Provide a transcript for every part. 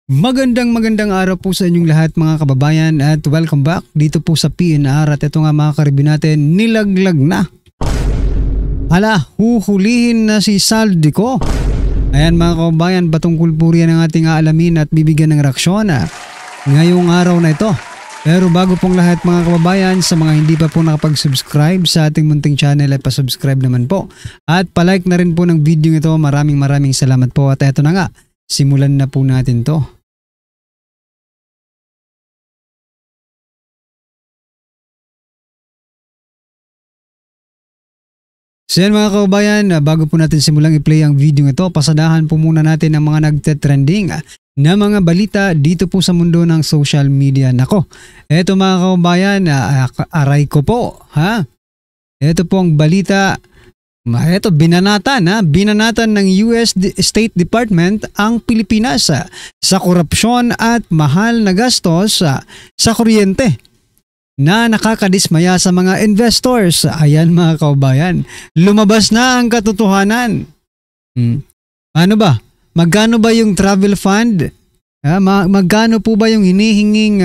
Magandang araw po sa inyong lahat mga kababayan at welcome back dito po sa PNR at ito nga mga karibin natin, nilaglag na. Hala, huhulihin na si Saldico. Ayan mga kababayan, patungkol po riyan ang ating aalamin at bibigyan ng reaksyon ngayong araw na ito. Pero bago pong lahat mga kababayan, sa mga hindi pa po nakapag-subscribe sa ating munting channel ay pa-subscribe naman po. At palike na rin po ng video ito, maraming salamat po at eto na nga, simulan na po natin to. So yan mga kababayan, bago po natin simulang i-play ang video ito, pasadahan po muna natin ang mga nagte-trending na mga balita dito po sa mundo ng social media. Nako, eto mga kababayan, aray ko po, ha? Eto po ang balita, eto binanatan ng US State Department ang Pilipinas sa korupsyon at mahal na gastos sa kuryente na nakakadismaya sa mga investors. Ayan mga kababayan, lumabas na ang katotohanan. Ano ba? Magkano ba yung travel fund? Magkano po ba yung hinihinging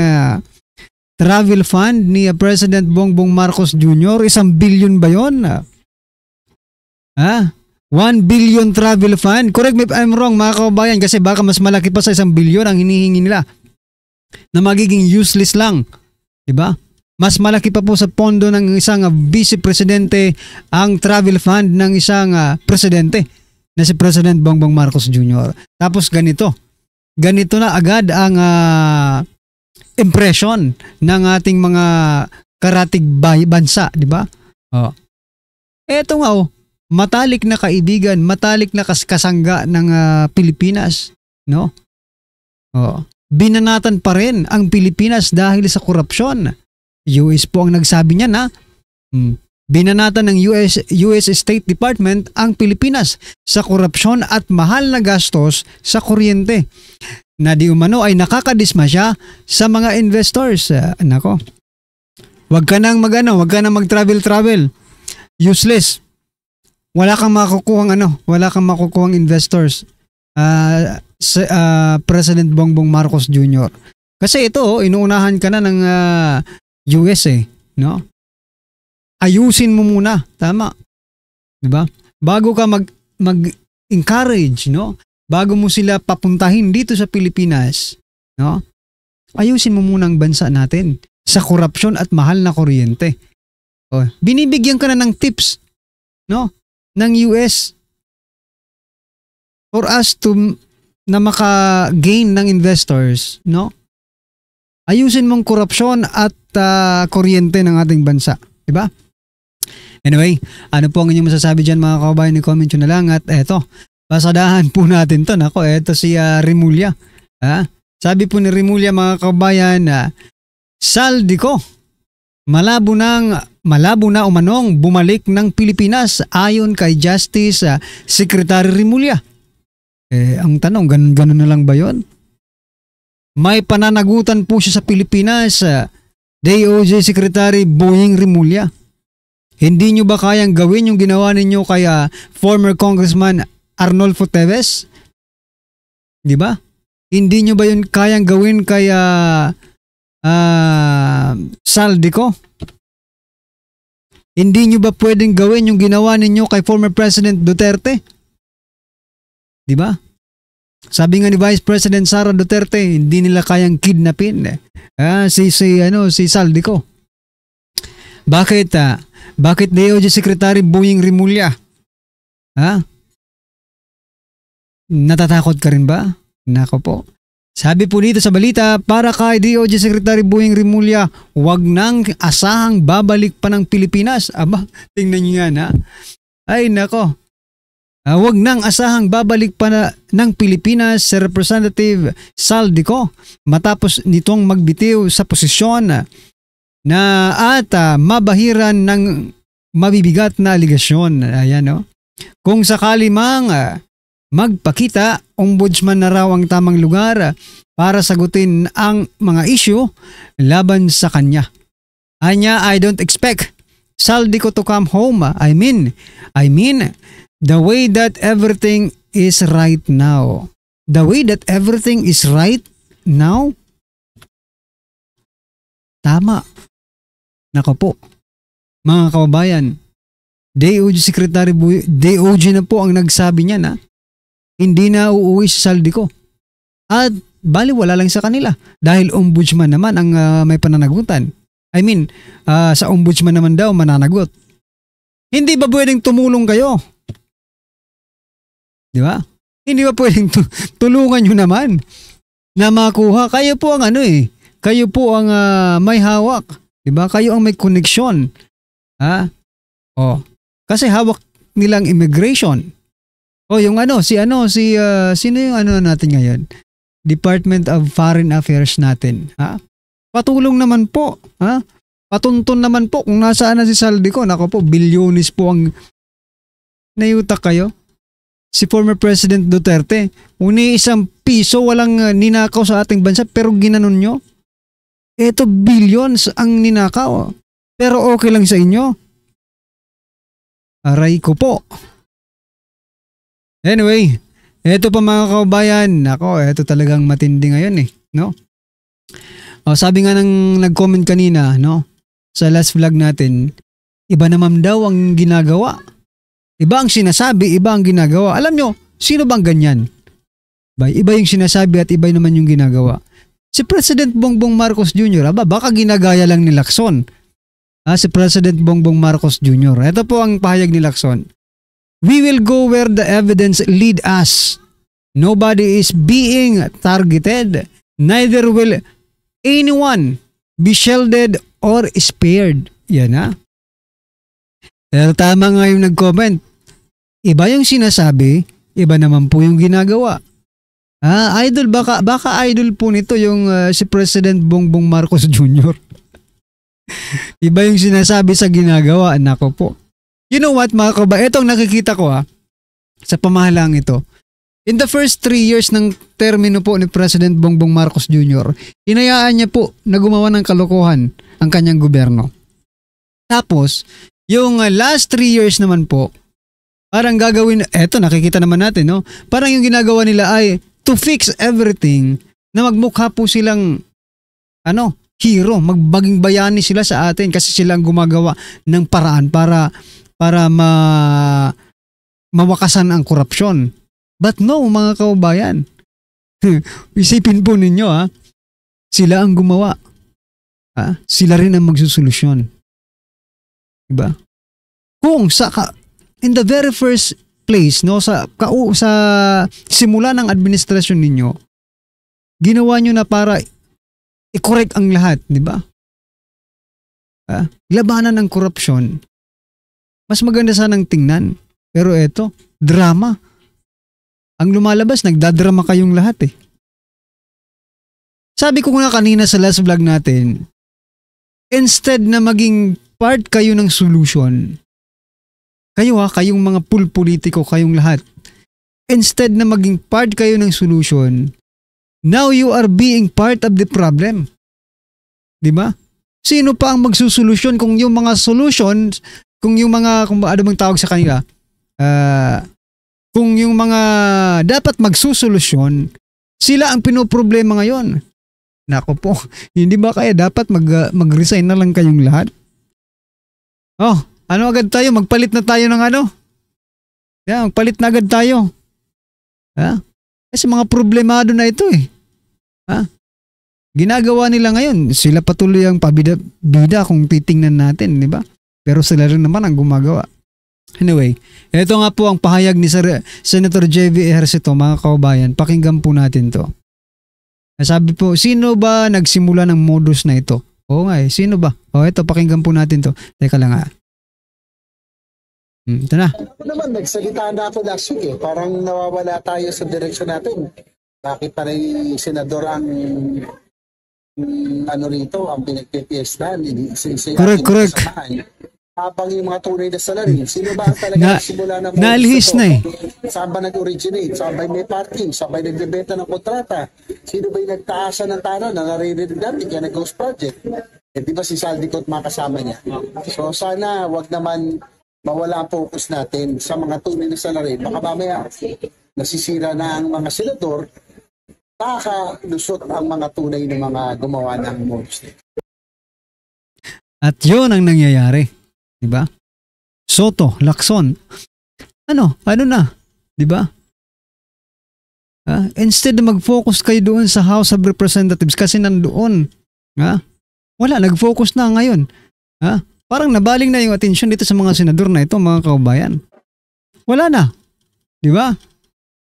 travel fund ni President Bongbong Marcos Jr.? 1 billion ba yun? 1 billion travel fund? Correct me if I'm wrong mga kababayan, kasi baka mas malaki pa sa 1 billion ang hinihingi nila na magiging useless lang. Diba? Mas malaki pa po sa pondo ng isang vice presidente ang travel fund ng isang presidente na si President Bongbong Marcos Jr. Tapos ganito na agad ang impression ng ating mga karatig bansa, di ba? Eto nga matalik na kaibigan, matalik na kasangga ng Pilipinas, no? Binanatan pa rin ang Pilipinas dahil sa korupsyon. US po ang nagsabi niya na binanatan ng US State Department ang Pilipinas sa korupsyon at mahal na gastos sa kuryente na di umano ay nakakadismasya sa mga investors. Nako, wag ka nang mag-travel. Useless. Wala kang makukuhang investors sa President Bongbong Marcos Jr. Kasi ito, inuunahan ka na ng US no? Ayusin mo muna, tama? 'Di ba? Bago ka mag-encourage, no? Bago mo sila papuntahin dito sa Pilipinas, no? Ayusin mo muna ang bansa natin sa korupsyon at mahal na kuryente. Binibigyan ka na ng tips, no? Ng US for us na maka-gain ng investors, no? Ayusin mong korupsyon at kuryente ng ating bansa, di ba? Anyway, ano po ang inyong masasabi dyan mga kababayan? I-comment nyo na lang at eto, pasadahan po natin to. Nako, eto si Remulla. Sabi po ni Remulla mga kababayan, Saldico, malabo na umanong bumalik ng Pilipinas ayon kay Justice Secretary Remulla. Ang tanong, ganun na lang ba yun? May pananagutan po siya sa Pilipinas, DOJ Secretary Boying Remulla. Hindi nyo ba kayang gawin yung ginawa ninyo kay former Congressman Arnolfo Teves? Di ba? Hindi nyo ba yun kayang gawin kay Saldico? Hindi nyo ba pwedeng gawin yung ginawa ninyo kay former President Duterte? Di ba? Sabi nga ni Vice President Sara Duterte, hindi nila kayang kidnapin si Saldico. Bakit DOJ Secretary Boying Remulla? Natatakot ka rin ba? Nako po. Sabi po dito sa balita, para kay DOJ Secretary Boying Remulla, wag nang asahang babalik pa ng Pilipinas. Aba, tingnan niyo yan Ay nako. Wag nang asahang babalik pa ng Pilipinas si Representative Saldico matapos nitong magbitiw sa posisyon na at mabahiran ng mabibigat na aligasyon. Ayan, no? Kung sakali mang magpakita, ombudsman na raw ang tamang lugar para sagutin ang mga issue laban sa kanya. Anya, I don't expect Saldico to come home. I mean, the way that everything is right now. The way that everything is right now? Tama. Nako po. Mga kababayan, DOJ DOJ na po ang nagsabi niya na hindi na uuwi sa saldi ko. At baliwala lang sa kanila dahil ombudsman naman ang may pananagutan. I mean, sa ombudsman naman daw mananagot. Hindi ba pwedeng tumulong kayo? Di ba? Hindi ba pwedeng tulungan nyo naman na makuha? Kayo po ang kayo po ang may hawak. Di ba? Kayo ang may koneksyon. Ha? Oh. Kasi hawak nilang immigration. Oh, yung sino yung natin ngayon? Department of Foreign Affairs natin. Ha? Patulong naman po. Ha? Patuntun naman po kung nasaan na si Saldico. Nako po, bilyonis po ang nayutak kayo. Si former President Duterte, uni isang piso walang ninakaw sa ating bansa pero ginanon nyo. Eto billions ang ninakaw. Pero okay lang sa inyo. Aray ko po. Anyway, eto pa mga kababayan. Nako, eto talagang matindi ngayon no? Sabi nga ng nag-comment kanina, no? Sa last vlog natin, iba naman daw ang ginagawa. Iba ang sinasabi, iba ang ginagawa. Alam nyo, sino bang ganyan? Iba yung sinasabi at iba naman yung ginagawa. Si President Bongbong Marcos Jr., baka ginagaya lang ni Lacson. Si President Bongbong Marcos Jr. Ito po ang pahayag ni Lacson. We will go where the evidence lead us. Nobody is being targeted. Neither will anyone be shielded or spared. Yan na. Pero tama nga yung nag-comment. Iba yung sinasabi, iba naman po yung ginagawa. Idol, baka idol po nito yung si President Bongbong Marcos Jr. Iba yung sinasabi sa ginagawa. Nako po. You know what mga kababayan? Ito ang nakikita ko sa pamahalang ito. In the first 3 years ng termino po ni President Bongbong Marcos Jr., hinayaan niya po na gumawa ng kalokohan ang kanyang gobyerno. Tapos, yung last 3 years naman po, parang gagawin, eto nakikita naman natin, no? Parang yung ginagawa nila ay to fix everything na magmukha po silang, hero, magbaging bayani sila sa atin kasi sila ang gumagawa ng paraan para mawakasan ang korupsyon. But no, mga kaubayan. Isipin po ninyo, sila ang gumawa. Sila rin ang magsusolusyon. Diba? Kung in the very first place, no, sa simula ng administrasyon ninyo, ginawa nyo na para i-correct ang lahat, di ba? Labanan ng korupsyon. Mas maganda sanang tingnan. Pero eto, drama. Ang lumalabas, nagdadrama kayong lahat Sabi ko nga kanina sa last vlog natin, instead na maging part kayo ng solution, kayong mga politiko, kayong lahat, instead na maging part kayo ng solution, now you are being part of the problem. Diba? Sino pa ang magsusolusyon kung yung mga solutions, kung ano bang tawag sa kanila, kung yung mga dapat magsusolusyon, sila ang pinoproblema ngayon. Nako po, hindi ba kaya dapat mag-resign na lang kayong lahat? Agad tayo? Magpalit na tayo ng magpalit na agad tayo. Kasi mga problemado na ito Ginagawa nila ngayon, sila patuloy ang pabida kung titingnan natin, di ba? Pero sila rin naman ang gumagawa. Anyway, ito nga po ang pahayag ni Senator J.V. Ejercito, mga kaubayan. Pakinggan po natin to. Sabi po, sino ba nagsimula ng modus na ito? Oo nga sino ba? Ito, pakinggan po natin to. Teka lang Ito na. Ako naman, nagsalita na ako last week Parang nawawala tayo sa direksyon natin. Bakit pa rin senador ang ang pinagpipiestahan? Correct. Habang yung mga tunay na salarin, sino ba ang talaga nagsimula ng naalihis na Saan ba nag-originate? Saan ba may parking? Saan ba nagbebenta ng kontrata? Sino ba yung nagtaasa ng tano na naririnig natin kaya nag-ghost project? Di ba si Saldico at mga kasama niya? So sana wag naman mawala ang focus natin sa mga tunay na salarin. Baka mamaya nasisira na ang mga senador. makakalusot ang mga tunay na mga gumawa ng mistake. At yun ang nangyayari. Diba? Soto, Lacson. Ano na? Diba? Instead na mag-focus kayo doon sa House of Representatives kasi nandoon. Wala, nag-focus na ngayon. Parang nabaling na yung atensyon dito sa mga senador na ito, mga kaubayan. Wala na. Diba?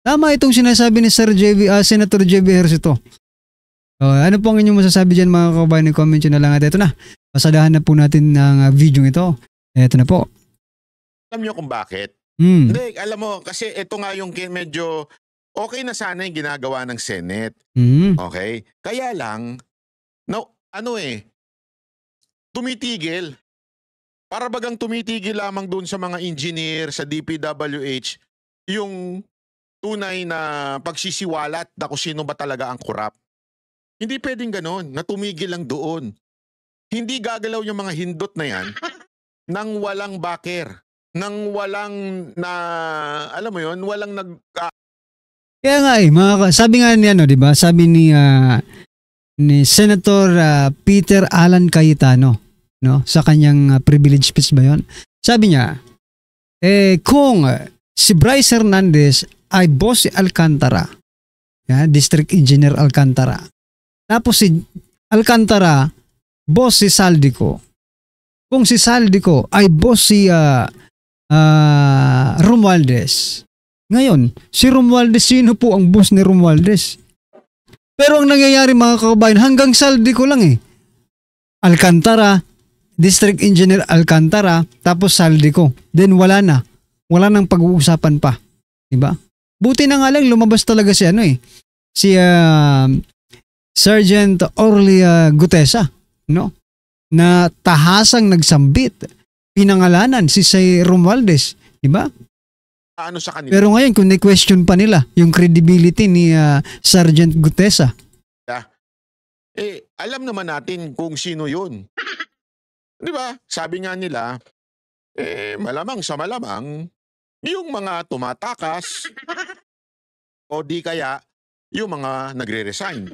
Tama itong sinasabi ni Senator JB Ejercito. Ano po ang inyong masasabi dyan, mga kaubayan? I-comment nyo na lang at ito na. Pasadahan na po natin ng video ito. Ito na po. Alam nyo kung bakit? Hindi, alam mo, kasi ito nga yung medyo okay na sana yung ginagawa ng Senate. Okay? Kaya lang, tumitigil. Para bagang tumitigil lamang dun sa mga engineer, sa DPWH, yung tunay na pagsisiwalat na kung sino ba talaga ang korap. Hindi pwedeng ganon, na tumigil lang doon. Hindi gagalaw yung mga hindot na yan nang walang backer, nang walang alam mo yun, walang Kaya nga sabi nga niya, di ba? Sabi ni Senator Peter Alan Cayetano, sa kanyang privilege speech ba yun? Sabi niya, kung si Bryce Hernandez ay boss si Alcantara, District Engineer Alcantara, tapos si Alcantara, boss si Saldico, kung si Saldico ay boss si Romualdez, ngayon, si Romualdez, sino po ang boss ni Romualdez? Pero ang nangyayari, mga kababayan, hanggang Saldico lang Alcantara, District Engineer Alcantara, tapos Saldico. Then wala na. Wala nang pag-uusapan pa. Diba? Buti na nga lang, lumabas talaga si Sergeant Orly Gutesa, na tahasang nagsambit, pinangalanan si Romualdez. Diba? Ano sa kanila. Pero ngayon, kung ni-question pa nila yung credibility ni Sergeant Gutesa. Alam naman natin kung sino yun. Di ba? Sabi nga nila, malamang sa malamang, yung mga tumatakas o di kaya yung mga nagre-resign.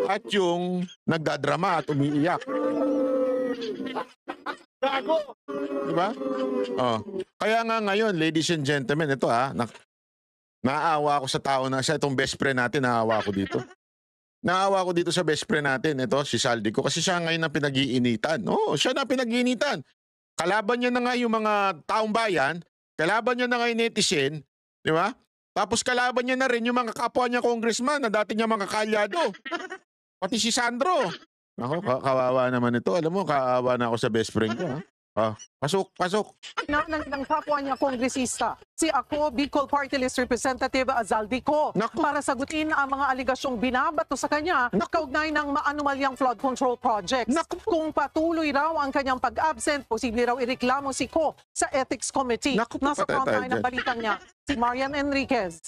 At yung nagdadrama at umiiyak. Diba? Kaya nga ngayon, ladies and gentlemen, ito naawa ako sa tao na siya, itong best friend natin, naawa ako dito. Naawa ako dito sa best friend natin, ito, si Saldico, kasi siya ngayon na pinag-iinitan. Siya na pinag-iinitan. Kalaban niya na nga yung mga taong bayan, kalaban niya na nga yung netizen, di ba? Tapos kalaban niya na rin yung mga kapwa niya congressman na dati niya mga kalyado. Pati si Sandro. Ako, kawawa naman ito. Alam mo, kaawa na ako sa best friend ko. Pasok. Ng kapwa niya kongresista, si Ako Bicol Party List Representative Zaldico, para sagutin ang mga aligasyong binabato sa kanya kaugnay ng maanumalyang flood control projects. Kung patuloy raw ang kanyang pag-absent, posible raw ireklamo si Ko sa Ethics Committee. Nasa frontline ng balitang niya, si Marian Enriquez.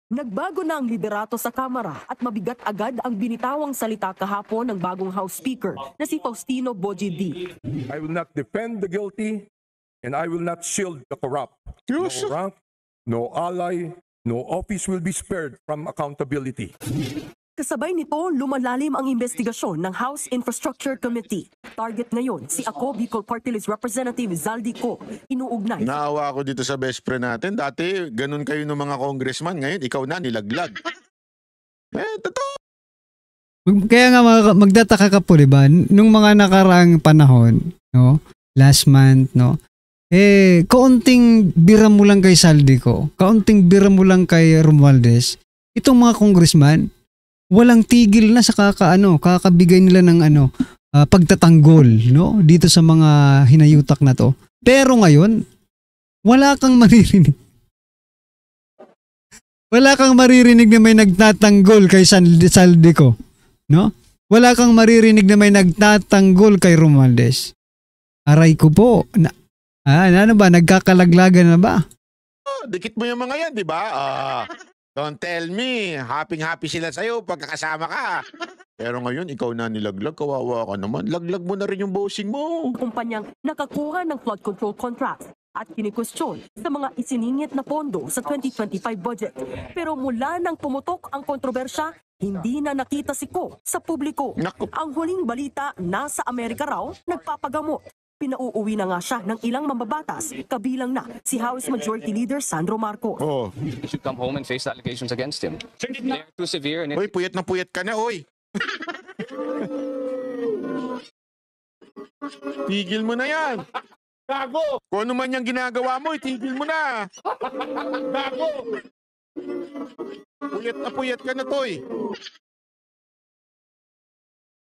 Nagbago na ang liderato sa Kamara at mabigat agad ang binitawang salita kahapon ng bagong House Speaker na si Faustino Boji D. I will not defend the guilty and I will not shield the corrupt. No rank, no ally, no office will be spared from accountability. Kasabay nito, lumalalim ang investigasyon ng House Infrastructure Committee. Target ngayon si Ako Bicol Party List Representative Zaldico. Inuugnay. Naawa ako dito sa best friend natin. Dati, ganun kayo ng mga congressman. Ngayon, ikaw na, nilaglag. Totoo. Kaya nga magtataka ka po, diba? Nung mga nakaraang panahon, last month, kaunting bira mo lang kay Saldico, kaunting bira mo lang kay Romualdez, itong mga congressman, walang tigil na sa kakabigay nila ng pagtatanggol, dito sa mga hinayutak na to. Pero ngayon, wala kang maririnig. Wala kang maririnig na may nagtatanggol kay Saldico, Wala kang maririnig na may nagtatanggol kay Romualdez. Aray ko po. Ano ba? Nagkakalaglagan na ba? Dikit mo yung mga yan, di ba? Don't tell me, happy sila sa'yo pagkakasama ka. Pero ngayon, ikaw na nilaglag, kawawa ka naman. Laglag mo na rin yung bossing mo. Kumpanyang nakakuha ng flood control contract at kinikwestiyon sa mga isiningit na pondo sa 2025 budget. Pero mula nang pumutok ang kontrobersya, hindi na nakita si Ko sa publiko. Naku. Ang huling balita, nasa Amerika raw, nagpapagamot. Pinauuwi na nga siya ng ilang mambabatas, kabilang na si House Majority Leader Sandro Marcos. Oh. He should come home and face the allegations against him. They're too severe and Oy, puyat na puyat ka na, oy. Tigil mo na yan. Gago! Kung ano man yung ginagawa mo, itigil mo na. Gago! Puyat ka na, toy.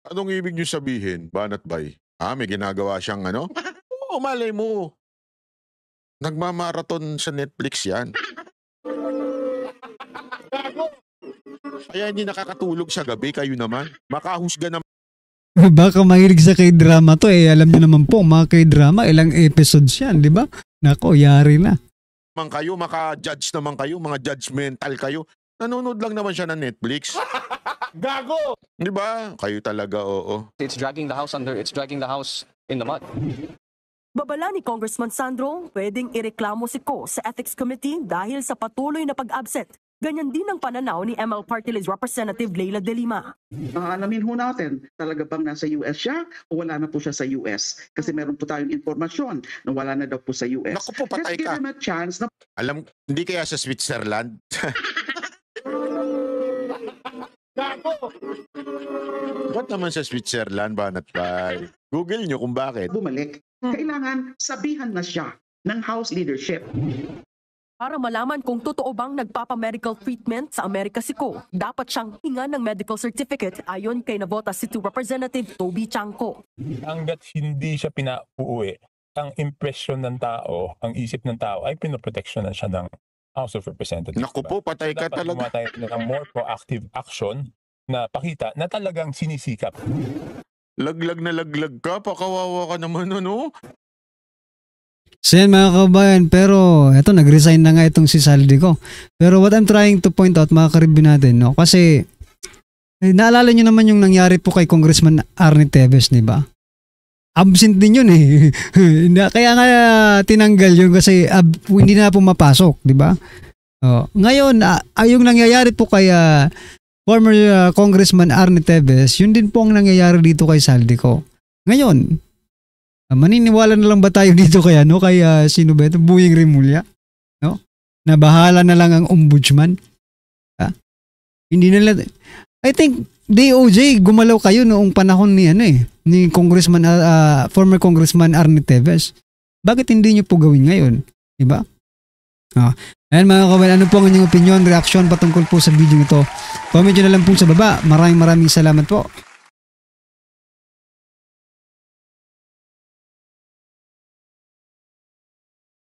Anong ibig niyo sabihin, Banat Bay? May ginagawa siyang ano? Oo, malay mo. Nagmamarathon sa Netflix yan. Kaya hindi nakakatulog sa gabi, kayo naman. Makahusga naman Baka mahilig sa K-drama to eh. Alam niyo naman po, mga K-drama, ilang episodes yan, di ba? Nako, yari na. kayo, maka-judge naman kayo, mga judgmental kayo. Nanonood lang naman siya ng Netflix. Gago! Di ba? Kayo talaga, oo. it's dragging the house in the mud. Babala ni Congressman Sandro, pwedeng ireklamo si Ko sa Ethics Committee dahil sa patuloy na pag-absent. Ganyan din ang pananaw ni ML Party List Representative Leila De Lima. Alamin ho natin, talaga bang nasa US siya o wala na po siya sa US? Kasi meron po tayong informasyon na wala na daw po sa US. Naku po, patay Let's give ka. him a chance na Alam, hindi kaya sa Switzerland? Ba't naman sa Switzerland, Banat Bay? Google nyo kung bakit. bumalik. Kailangan sabihan na siya ng House leadership. Para malaman kung totoo bang nagpapa-medical treatment sa Amerika si Ko, dapat siyang hinga ng medical certificate ayon kay Navota City Representative Toby Chanco. Hanggat hindi siya pinauuwi, ang impression ng tao, ang isip ng tao ay pinoproteksyonan siya ng House of Representatives. Naku po, patay ka Dapat gumawa talaga. tayo ng more proactive action na pakita na talagang sinisikap. Laglag na laglag ka, pakawawa ka naman, ano? So yan mga kabayan, pero eto nag-resign na nga itong si Saldico. Pero what I'm trying to point out mga karibin natin, no? Kasi naalala nyo naman yung nangyari po kay Congressman Arnie Teves, di ba? Absent din yun eh. Kaya nga tinanggal yun kasi hindi na pumapasok, di ba? Ngayon, yung nangyayari po kay former Congressman Arnie Teves, yun din po ang nangyayari dito kay Saldico. Ngayon, maniniwala na lang ba tayo dito kay sino ba ito? Buying Rimulya? No? Na bahala na lang ang ombudsman? Hindi nila, I think DOJ gumalaw kayo noong panahon ni ni Congressman former Congressman Arnie Teves. Bakit hindi niyo po gawin ngayon? Diba? Ayan mga kabayan, ano po ang inyong opinion, reaction patungkol po sa video ito? Comment nyo na lang po sa baba. Maraming salamat po.